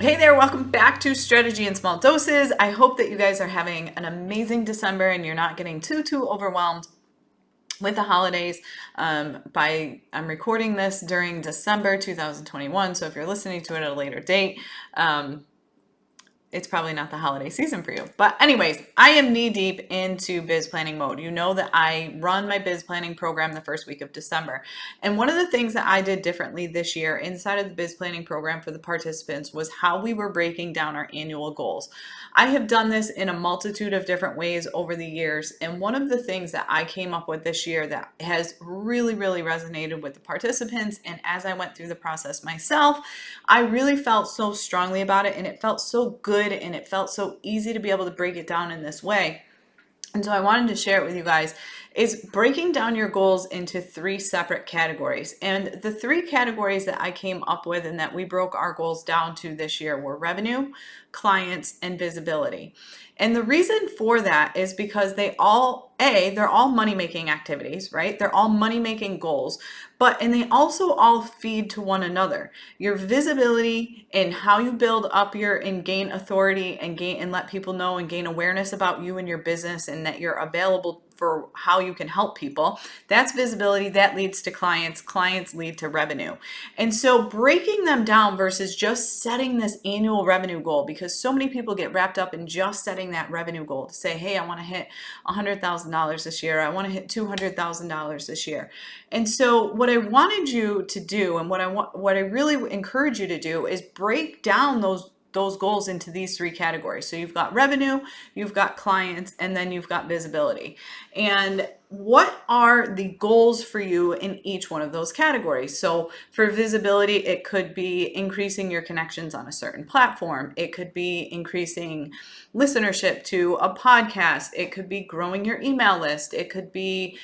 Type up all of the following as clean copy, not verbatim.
Hey there, welcome back to Strategy in Small Doses. I hope that you guys are having an amazing December and you're not getting too overwhelmed with the holidays. I'm recording this during December 2021, so if you're listening to it at a later date, it's probably not the holiday season for you. But anyways, I am knee deep into biz planning mode. You know that I run my biz planning program the first week of December. And one of the things that I did differently this year inside of the biz planning program for the participants was how we were breaking down our annual goals. I have done this in a multitude of different ways over the years. And one of the things that I came up with this year that has really resonated with the participants, and as I went through the process myself, I really felt so strongly about it, and it felt so good, and it felt so easy to be able to break it down in this way. And so I wanted to share it with you guys, is breaking down your goals into 3 separate categories. And the 3 categories that I came up with and that we broke our goals down to this year were revenue, clients, and visibility. And the reason for that is because they're all money-making activities, right? They're all money-making goals, and they also all feed to one another. Your visibility and how you build up and gain authority and let people know and gain awareness about you and your business and that you're available for how you can help people. That's visibility. That leads to clients. Clients lead to revenue. And so breaking them down versus just setting this annual revenue goal, because so many people get wrapped up in just setting that revenue goal to say, hey, I want to hit $100,000 this year. I want to hit $200,000 this year. And so what I wanted you to do, and what I really encourage you to do, is break down those goals into these 3 categories. So you've got revenue, you've got clients, and then you've got visibility. And what are the goals for you in each one of those categories? So for visibility, it could be increasing your connections on a certain platform. It could be increasing listenership to a podcast. It could be growing your email list. It could be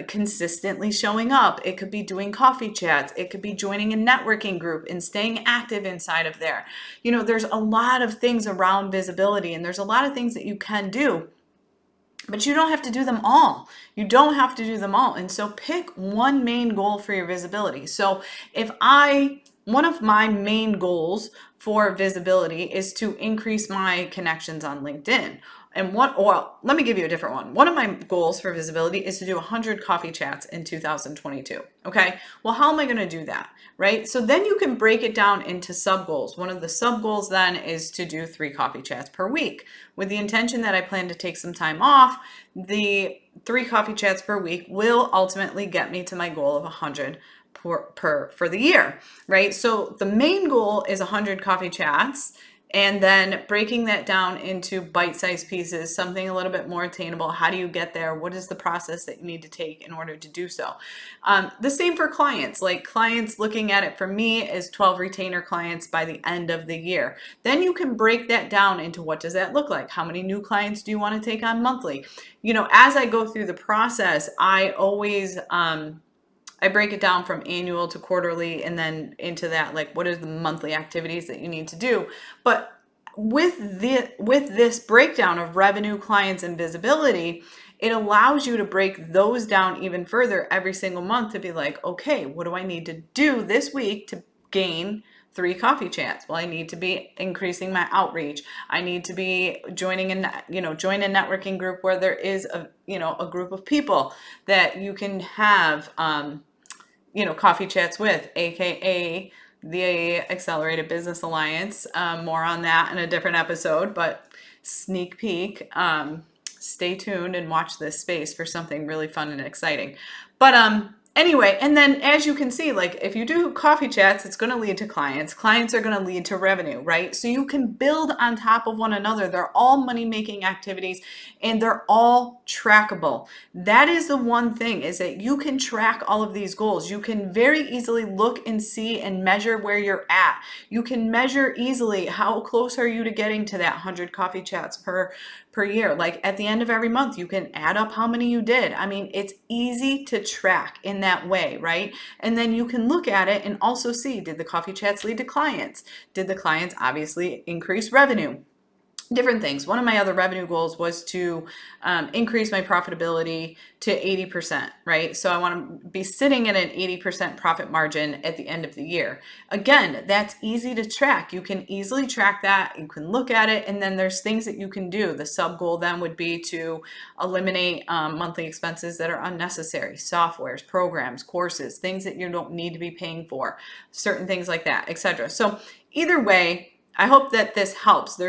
consistently showing up. It could be doing coffee chats. It could be joining a networking group and staying active inside of there. You know, there's a lot of things around visibility, and there's a lot of things that you can do, but you don't have to do them all. You don't have to do them all. And so pick one main goal for your visibility. So one of my main goals for visibility is to increase my connections on LinkedIn. And let me give you a different one. One of my goals for visibility is to do 100 coffee chats in 2022. Okay. Well, how am I going to do that? Right. So then you can break it down into sub goals. One of the sub goals then is to do 3 coffee chats per week, with the intention that I plan to take some time off. The 3 coffee chats per week will ultimately get me to my goal of 100 for the year, right? So the main goal is 100 coffee chats, and then breaking that down into bite-sized pieces, something a little bit more attainable. How do you get there? What is the process that you need to take in order to do so? The same for clients. Like clients, looking at it for me is 12 retainer clients by the end of the year. Then you can break that down into what does that look like? How many new clients do you want to take on monthly? You know, as I go through the process, I always I break it down from annual to quarterly, and then into that, like, what are the monthly activities that you need to do? But with this breakdown of revenue, clients, and visibility, it allows you to break those down even further every single month to be like, okay, what do I need to do this week to gain 3 coffee chats? Well, I need to be increasing my outreach. I need to be join a networking group where there is a group of people that you can have coffee chats with, aka the Accelerated Business Alliance. More on that in a different episode, but sneak peek. Stay tuned and watch this space for something really fun and exciting. But anyway, and then as you can see, like if you do coffee chats, it's going to lead to clients. Clients are going to lead to revenue, right? So you can build on top of one another. They're all money-making activities, and they're all trackable. That is the one thing, is that you can track all of these goals. You can very easily look and see and measure where you're at. You can measure easily how close are you to getting to that 100 coffee chats per year. Like at the end of every month, you can add up how many you did. I mean, it's easy to track in that way, right? And then you can look at it and also see, did the coffee chats lead to clients? Did the clients obviously increase revenue? different things. One of my other revenue goals was to increase my profitability to 80%, right? So I want to be sitting at an 80% profit margin at the end of the year. Again, that's easy to track. You can easily track that. You can look at it, and then there's things that you can do. The sub goal then would be to eliminate monthly expenses that are unnecessary, softwares, programs, courses, things that you don't need to be paying for, certain things like that, etc. So either way, I hope that this helps.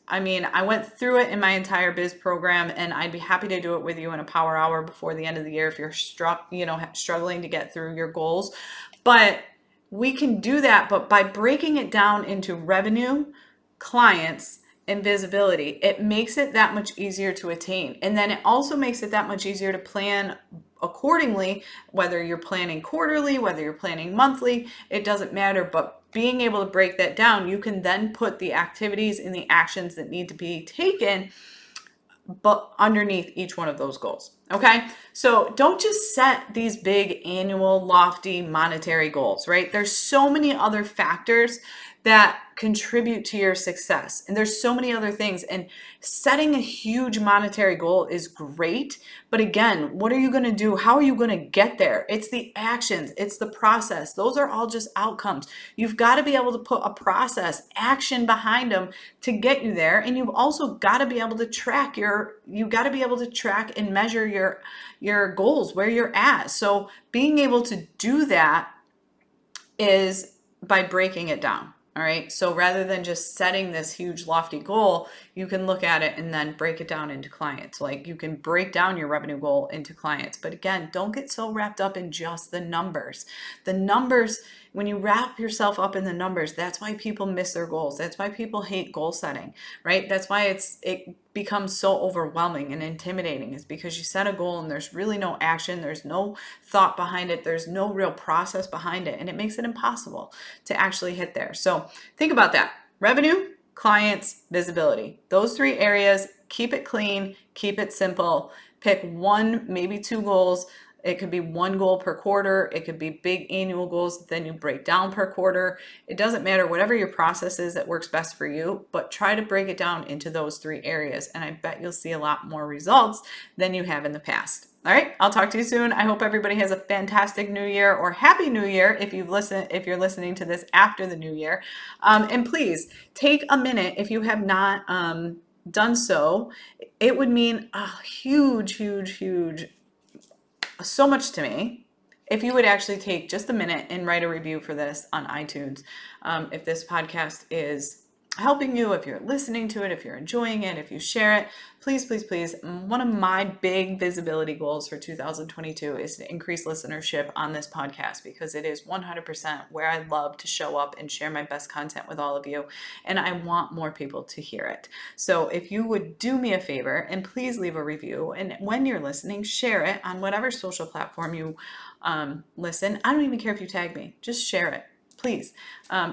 I went through it in my entire biz program, and I'd be happy to do it with you in a power hour before the end of the year if you're struggling to get through your goals. But we can do that, but by breaking it down into revenue, clients, and visibility, it makes it that much easier to attain. And then it also makes it that much easier to plan accordingly, whether you're planning quarterly, whether you're planning monthly, it doesn't matter. But being able to break that down, you can then put the activities and the actions that need to be taken but underneath each one of those goals. Okay. So don't just set these big annual lofty monetary goals, right? There's so many other factors that contribute to your success. And there's so many other things. And setting a huge monetary goal is great. But again, what are you going to do? How are you going to get there? It's the actions, it's the process. Those are all just outcomes. You've got to be able to put a process, action behind them to get you there. And you've also got to be able to track and measure your goals, where you're at. So being able to do that is by breaking it down. All right. So rather than just setting this huge lofty goal, you can look at it and then break it down into clients. Like you can break down your revenue goal into clients. But again, don't get so wrapped up in just the numbers. The numbers, when you wrap yourself up in the numbers, that's why people miss their goals. That's why people hate goal setting, right? That's why it becomes so overwhelming and intimidating, is because you set a goal and there's really no action, there's no thought behind it, there's no real process behind it, and it makes it impossible to actually hit there. So think about that. Revenue, clients, visibility. Those three areas, keep it clean, keep it simple. Pick one, maybe two goals. It could be one goal per quarter. It could be big annual goals. Then you break down per quarter. It doesn't matter, whatever your process is that works best for you, but try to break it down into those three areas. And I bet you'll see a lot more results than you have in the past. All right, I'll talk to you soon. I hope everybody has a fantastic new year, or happy new year if you're listening to this after the new year. And please take a minute, if you have not done so. It would mean a huge, so much to me if you would actually take just a minute and write a review for this on iTunes. If this podcast is helping you, if you're listening to it, if you're enjoying it, if you share it, please. One of my big visibility goals for 2022 is to increase listenership on this podcast, because it is 100% where I love to show up and share my best content with all of you. And I want more people to hear it. So if you would do me a favor and please leave a review, and when you're listening, share it on whatever social platform you listen. I don't even care if you tag me, just share it. Please.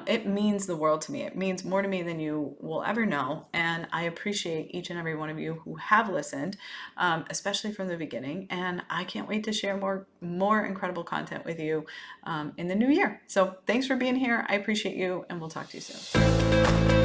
It means the world to me. It means more to me than you will ever know. And I appreciate each and every one of you who have listened, especially from the beginning. And I can't wait to share more incredible content with you in the new year. So thanks for being here. I appreciate you, and we'll talk to you soon.